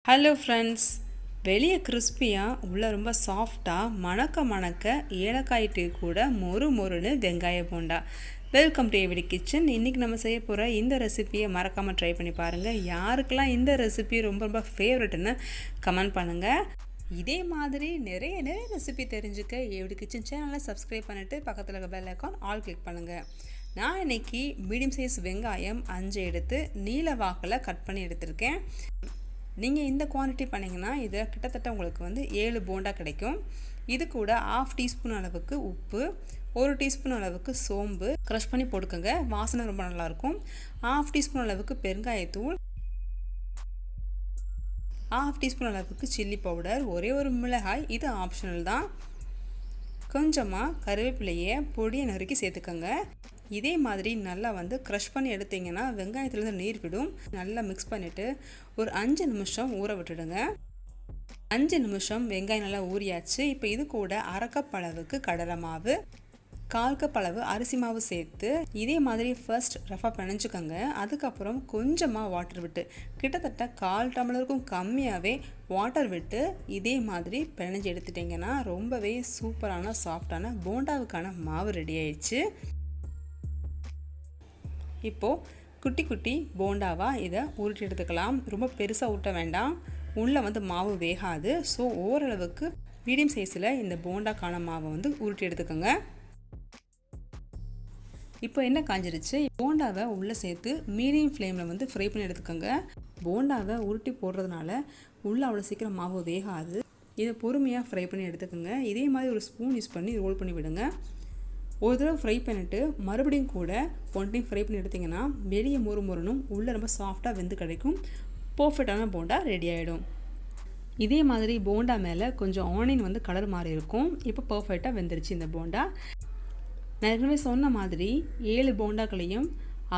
Hello friends, வெளியே கிறிஸ்பியாக உள்ள ரொம்ப சாஃப்டாக மணக்க ஏலக்காய் டீ கூட மொறுன்னு வெங்காய bonda. Welcome to AVT kitchen. இன்றைக்கி நம்ம செய்ய போகிற இந்த ரெசிபியை மறக்காமல் ட்ரை பண்ணி பாருங்கள். யாருக்கெல்லாம் இந்த ரெசிபி ரொம்ப ஃபேவரட்னு கமெண்ட் பண்ணுங்கள். இதே மாதிரி நிறைய ரெசிபி தெரிஞ்சுக்க ஏவிடி கிச்சன் சேனலை சப்ஸ்கிரைப் பண்ணிவிட்டு பக்கத்தில் இருக்க பெல் ஐக்கான் ஆல் கிளிக் பண்ணுங்கள். நான் இன்றைக்கி மீடியம் சைஸ் வெங்காயம் 5 எடுத்து நீல வாக்கில் கட் பண்ணி எடுத்திருக்கேன். நீங்கள் இந்த குவான்டிட்டி பண்ணிங்கன்னா இதில் கிட்டத்தட்ட உங்களுக்கு 7 போண்டா கிடைக்கும். இது கூட 1/2 டீஸ்பூன் அளவுக்கு உப்பு, 1 டீஸ்பூன் அளவுக்கு சோம்பு க்ரஷ் பண்ணி போட்டுக்கோங்க, வாசனை ரொம்ப நல்லாயிருக்கும். 1/2 டீஸ்பூன் அளவுக்கு பெருங்காயத்தூள், 1/2 டீஸ்பூன் அளவுக்கு சில்லி பவுடர், ஒரே ஒரு மிளகாய், இது ஆப்ஷனல் தான். கொஞ்சமாக கருவேப்பிலையை பொடியை நறுக்கி சேர்த்துக்கோங்க. இதே மாதிரி நல்லா க்ரஷ் பண்ணி எடுத்திங்கன்னா வெங்காயத்துலேருந்து நீர் விடும். நல்லா மிக்ஸ் பண்ணிவிட்டு ஒரு 5 நிமிஷம் ஊற விட்டுடுங்க. 5 நிமிஷம் வெங்காயம் நல்லா ஊறியாச்சு. இப்போ இது கூட 1/2 கப் அளவுக்கு கடலை மாவு, 1/4 கப் அளவு அரிசி மாவு சேர்த்து இதே மாதிரி ஃபர்ஸ்ட் ரஃபாக பிணைஞ்சிக்கோங்க. அதுக்கப்புறம் கொஞ்சமாக வாட்டர் விட்டு கிட்டத்தட்ட 1/4 டம்ளருக்கும் கம்மியாகவே வாட்டர் விட்டு இதே மாதிரி பிணைஞ்சு எடுத்துட்டிங்கன்னா ரொம்பவே சூப்பரான சாஃப்டான போண்டாவுக்கான மாவு ரெடி ஆயிடுச்சு. இப்போது குட்டி போண்டாவாக இதை உருட்டி எடுத்துக்கலாம். ரொம்ப பெருசாக ஊட்ட வேண்டாம், உள்ளே மாவு வேகாது. ஸோ ஓரளவுக்கு மீடியம் சைஸில் இந்த போண்டாக்கான மாவை உருட்டி எடுத்துக்கோங்க. இப்போ என்ன காஞ்சிருச்சு, போண்டாவை உள்ளே சேர்த்து மீடியம் ஃப்ளேமில் ஃப்ரை பண்ணி எடுத்துக்கோங்க. போண்டாவை உருட்டி போடுறதுனால உள்ளே அவ்வளோ சீக்கிரம் மாவு வேகாது. இதை பொறுமையாக ஃப்ரை பண்ணி எடுத்துக்கோங்க. இதே மாதிரி ஒரு ஸ்பூன் யூஸ் பண்ணி ரோல் பண்ணி விடுங்க. ஒரு தடவை ஃப்ரை பண்ணிவிட்டு மறுபடியும் கூட 1 டைம் ஃப்ரை பண்ணி எடுத்திங்கன்னா வெளியே மொறுனும் உள்ளே ரொம்ப சாஃப்டாக வெந்து கிடைக்கும். பர்ஃபெக்டான போண்டா ரெடி ஆகிடும். இதே மாதிரி போண்டா மேலே கொஞ்சம் ஆனியன் கலர் மாறி இருக்கும். இப்போ பர்ஃபெக்டாக வெந்துருச்சு இந்த போண்டா. நான் ஏற்கனவே சொன்ன மாதிரி 7 போண்டாக்களையும்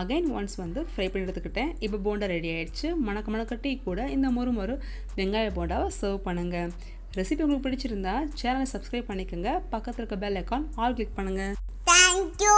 அகைன் ஒன்ஸ் ஃப்ரை பண்ணி எடுத்துக்கிட்டேன். இப்போ போண்டா ரெடி ஆகிடுச்சு. மணக்க டீ கூட இந்த மொறு வெங்காய போண்டாவை சர்வ் பண்ணுங்கள். ரெசிபி உங்களுக்கு பிடிச்சிருந்தா சேனலை சப்ஸ்கிரைப் பண்ணிக்கோங்க. பக்கத்தில் இருக்க பெல் ஐக்கான் ஆல் கிளிக் பண்ணுங்கள். Thank you.